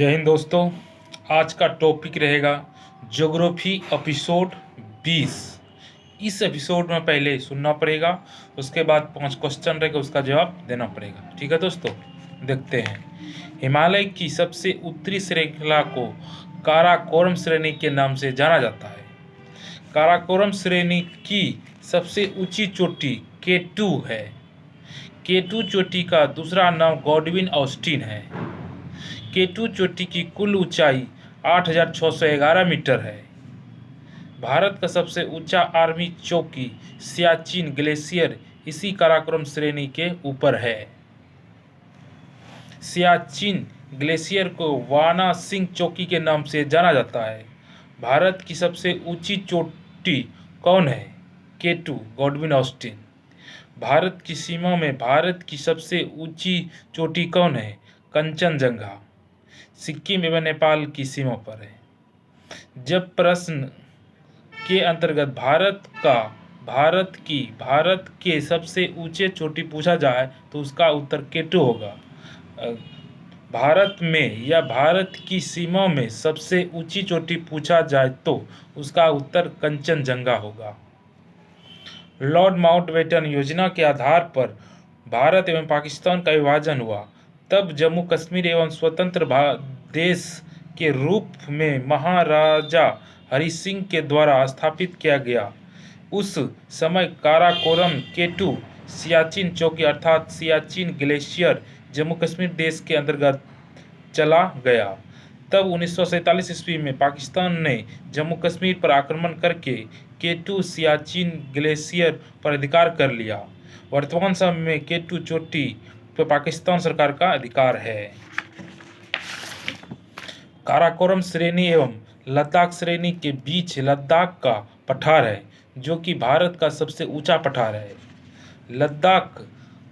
जय हिंद दोस्तों। आज का टॉपिक रहेगा ज्योग्राफी एपिसोड 20। इस एपिसोड में पहले सुनना पड़ेगा, उसके बाद 5 क्वेश्चन रहेगा, उसका जवाब देना पड़ेगा। ठीक है दोस्तों, देखते हैं। हिमालय की सबसे उत्तरी श्रृंखला को काराकोरम श्रेणी के नाम से जाना जाता है। काराकोरम श्रेणी की सबसे ऊंची चोटी K2 है। K2 चोटी का दूसरा नाम गॉडविन ऑस्टिन है। K2 चोटी की कुल ऊंचाई 8,611 मीटर है। भारत का सबसे ऊंचा आर्मी चौकी सियाचिन ग्लेशियर इसी काराकोरम श्रेणी के ऊपर है। सियाचिन ग्लेशियर को वाना सिंह चौकी के नाम से जाना जाता है। भारत की सबसे ऊंची चोटी कौन है? K2 Godwin Austen. भारत की सीमा में भारत की सबसे ऊंची चोटी कौन है? कंचनजंगा। सिक्किम एवं नेपाल की सीमा पर है। जब प्रश्न के अंतर्गत भारत के सबसे ऊंचे चोटी पूछा जाए तो उसका उत्तर K2 होगा। भारत में या भारत की सीमा में सबसे ऊंची चोटी पूछा जाए तो उसका उत्तर कंचनजंगा होगा। लॉर्ड माउंटबेटन योजना के आधार पर भारत एवं पाकिस्तान का विभाजन हुआ। तब जम्मू कश्मीर एवं स्वतंत्र देश के रूप में महाराजा हरि सिंह के द्वारा स्थापित किया गया। उस समय काराकोरम K2 सियाचिन चौकी अर्थात सियाचिन ग्लेशियर जम्मू कश्मीर देश के अंतर्गत चला गया। तब 1947 ईस्वी में पाकिस्तान ने जम्मू कश्मीर पर आक्रमण करके K2 सियाचिन ग्लेशियर पर अधिकार कर लिया। वर्तमान समय में K2 चोटी पर पाकिस्तान सरकार का अधिकार है। काराकोरम श्रेणी एवं लद्दाख श्रेणी के बीच लद्दाख का पठार है, जो कि भारत का सबसे ऊंचा पठार है। लद्दाख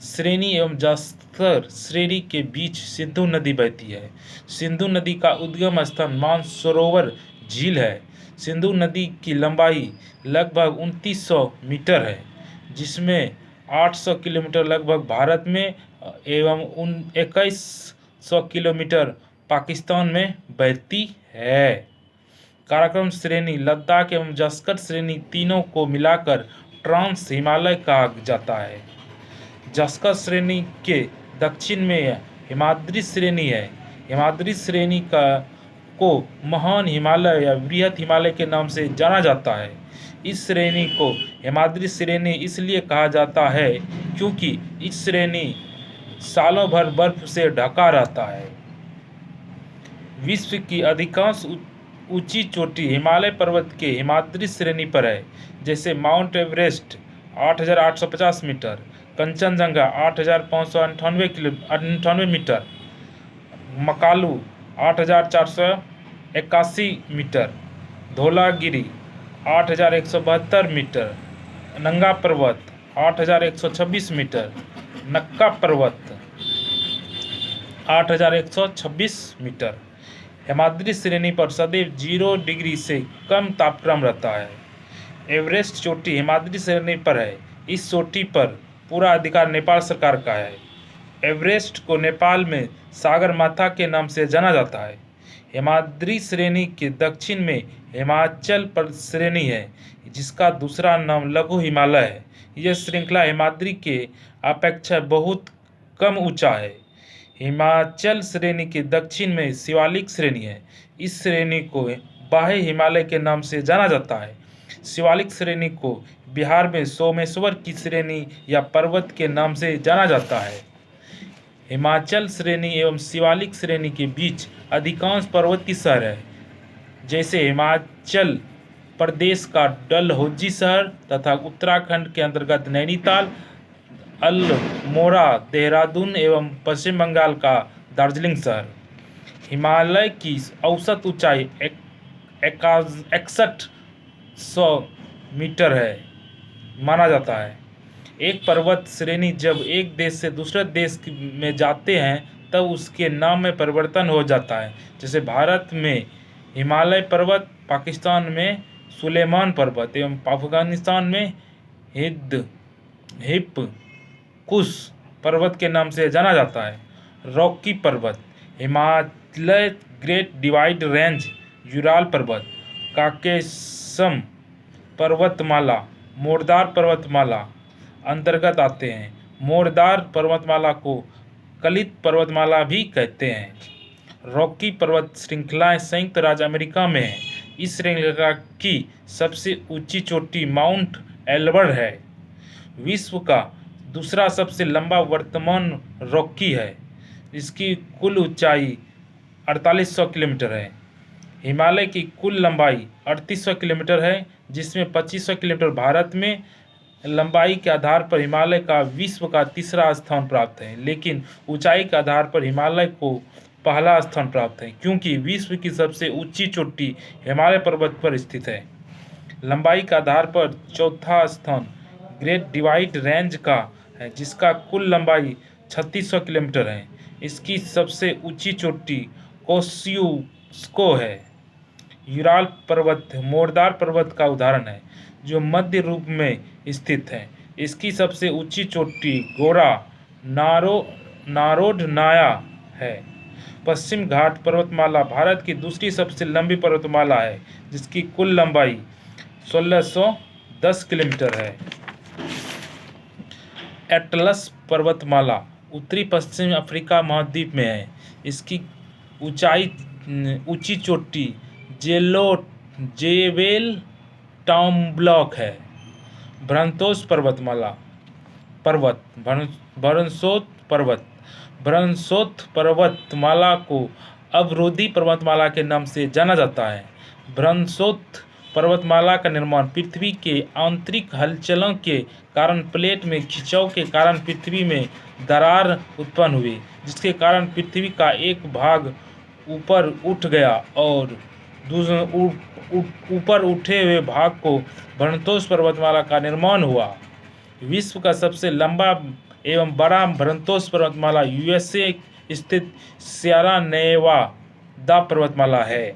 श्रेणी एवं जास्कर श्रेणी के बीच सिंधु नदी बहती है। सिंधु नदी का उद्गम स्थान मानसरोवर झील है। सिंधु नदी की लंबाई लगभग 2900 मीटर है, जिसमें 800 किलोमीटर लगभग भारत में एवं 2100 किलोमीटर पाकिस्तान में बहती है। काराकोरम श्रेणी लद्दाख एवं जास्कर श्रेणी तीनों को मिलाकर ट्रांस हिमालय कहा जाता है। जास्कर श्रेणी के दक्षिण में हिमाद्री श्रेणी है। हिमाद्री श्रेणी को महान हिमालय या बृहत हिमालय के नाम से जाना जाता है। इस श्रेणी को हिमाद्री श्रेणी इसलिए कहा जाता है क्योंकि इस श्रेणी सालों भर बर्फ से ढका रहता है। विश्व की अधिकांश ऊंची चोटी हिमालय पर्वत के हिमाद्री श्रेणी पर है, जैसे Mount Everest 8,850 metre, Kanchenjunga 8,598 metre, Makalu 8,481 metre, Dhaulagiri 8,172 metre, Nanga Parbat 8,126 metre, नक्का पर्वत 8,126 मीटर। हिमाद्री श्रेणी पर सदैव 0 डिग्री से कम तापक्रम रहता है। एवरेस्ट चोटी हिमाद्री श्रेणी पर है। इस चोटी पर पूरा अधिकार नेपाल सरकार का है। एवरेस्ट को नेपाल में सागरमाथा के नाम से जाना जाता है। हिमाद्री श्रेणी के दक्षिण में हिमाचल श्रेणी है, जिसका दूसरा नाम लघु हिमालय है। यह श्रृंखला हिमाद्री के अपेक्षा बहुत कम ऊंचा है। हिमाचल श्रेणी के दक्षिण में शिवालिक श्रेणी है। इस श्रेणी को बाह्य हिमालय के नाम से जाना जाता है। शिवालिक श्रेणी को बिहार में सोमेश्वर की श्रेणी या पर्वत के नाम से जाना जाता है। हिमाचल श्रेणी एवं शिवालिक श्रेणी के बीच अधिकांश पर्वतीय शहर है, जैसे हिमाचल प्रदेश का डलहौजी शहर तथा उत्तराखंड के अंतर्गत नैनीताल, अल्मोड़ा, देहरादून एवं पश्चिम बंगाल का दार्जिलिंग शहर। हिमालय की औसत ऊंचाई 6100 मीटर है माना जाता है। एक पर्वत श्रेणी जब एक देश से दूसरे देश में जाते हैं तब उसके नाम में परिवर्तन हो जाता है, जैसे भारत में हिमालय पर्वत, पाकिस्तान में सुलेमान पर्वत एवं अफगानिस्तान में हिप्कुस पर्वत के नाम से जाना जाता है। रॉकी पर्वत Himalaya great divide range, Ural पर्वत, काकेशम पर्वतमाला, मोरदार पर्वतमाला अंतर्गत आते हैं। मोरदार पर्वतमाला को कलित पर्वतमाला भी कहते हैं। रॉकी पर्वत श्रृंखलाएं संयुक्त राज्य अमेरिका में है। इस श्रृंखला की सबसे ऊंची चोटी माउंट एल्बर्ट है। विश्व का दूसरा सबसे लंबा वर्तमान रॉकी है। इसकी कुल ऊंचाई 4800 किलोमीटर है। हिमालय की कुल लंबाई 3800 किलोमीटर है, जिसमें 2500 किलोमीटर भारत में। लंबाई के आधार पर हिमालय का विश्व का तीसरा स्थान प्राप्त है, लेकिन ऊंचाई के आधार पर हिमालय को पहला स्थान प्राप्त है, क्योंकि विश्व की सबसे ऊंची चोटी हिमालय पर्वत पर स्थित है। लंबाई के आधार पर चौथा स्थान ग्रेट डिवाइड रेंज का है, जिसका कुल लंबाई 3600 किलोमीटर है। इसकी सबसे ऊंची चोटी कोस्युस्को है। यूराल पर्वत मोरदार पर्वत का उदाहरण है, जो मध्य रूप में स्थित है। इसकी सबसे ऊंची चोटी गोरा नारोडनाया है। पश्चिम घाट पर्वतमाला भारत की दूसरी सबसे लंबी पर्वतमाला है, जिसकी कुल लंबाई 1610 किलोमीटर है। एटलस पर्वतमाला उत्तरी पश्चिम अफ्रीका महाद्वीप में है। इसकी ऊंची चोटी जेबेल टाउम्ब्लॉक है। ब्रंतोस पर्वतमाला ब्रंसोत पर्वतमाला को अवरोधी पर्वतमाला के नाम से जाना जाता है। ब्रंसोत पर्वतमाला का निर्माण पृथ्वी के आंतरिक हलचलों के कारण प्लेट में खिंचाव के कारण पृथ्वी में दरार उत्पन्न हुई, जिसके कारण पृथ्वी का एक भाग ऊपर उठ गया और ऊपर उठे हुए भाग को ब्रंतोस पर्वतमाला का निर्माण हुआ। विश्व का सबसे लंबा एवं बड़ा ब्रंतोस पर्वतमाला यूएसए स्थित सियरा नेवादा पर्वतमाला है।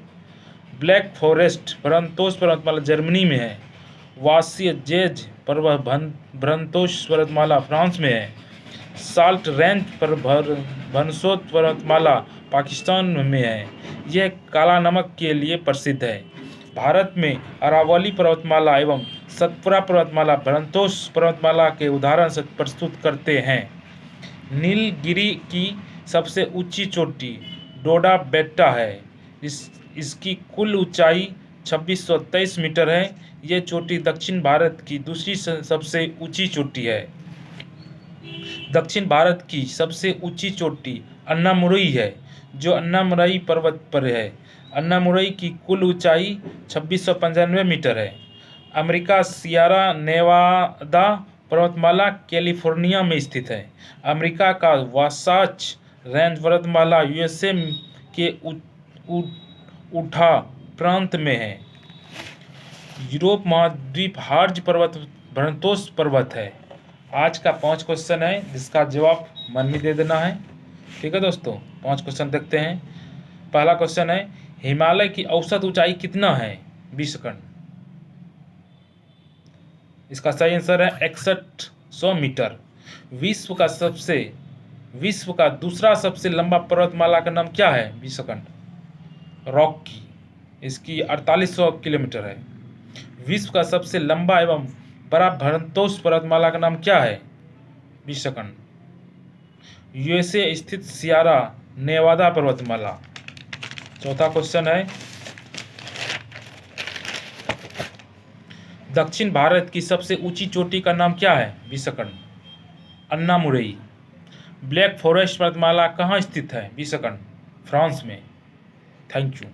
ब्लैक फॉरेस्ट ब्रंतोस पर्वतमाला जर्मनी में है। वासिय जेज ब्रंतोस पर्वतमाला फ्रांस में है। साल्ट रेंज पर ब्रंतोस पर्वतमाला पाकिस्तान में है। यह काला नमक के लिए प्रसिद्ध है। भारत में अरावली पर्वतमाला एवं सतपुरा पर्वतमाला ब्रंतोस पर्वतमाला के उदाहरण प्रस्तुत करते हैं। नीलगिरी की सबसे ऊंची चोटी डोडा बेट्टा है। इसकी कुल ऊंचाई 2623 मीटर है। यह चोटी दक्षिण भारत की दूसरी सबसे ऊंची चोटी है। दक्षिण भारत की सबसे ऊंची चोटी अन्नामुरई है, जो अन्नामुरई पर्वत पर है। अन्नामुरई की कुल ऊंचाई 2695 मीटर है। अमेरिका सियरा नेवादा पर्वतमाला कैलिफोर्निया में स्थित है। अमेरिका का वासाच रेंज पर्वतमाला यूएसए के उठा प्रांत में है। यूरोप महाद्वीप हार्ज पर्वत ब्रंतोस पर्वत है। आज का 5 क्वेश्चन है, जिसका जवाब मन में दे देना है। ठीक है दोस्तों, 5 क्वेश्चन देखते हैं। पहला क्वेश्चन है, हिमालय की औसत ऊंचाई कितना है? 20 सेकंड। इसका सही आंसर है 6100 मीटर। विश्व का दूसरा सबसे लंबा पर्वतमाला का नाम क्या है? 20 सेकंड। रॉकी। इसकी 4800 किलोमीटर है। विश्व का सबसे लंबा एवं बड़ा ब्रंतोस पर्वतमाला का नाम क्या है? 20 सेकंड। यूएसए स्थित सियरा नेवादा पर्वतमाला। चौथा क्वेश्चन है, दक्षिण भारत की सबसे ऊंची चोटी का नाम क्या है? 20 सेकंड। अन्नामुरई। ब्लैक फॉरेस्ट पर्वतमाला कहाँ स्थित है? 20 सेकंड। फ्रांस में। Thank you.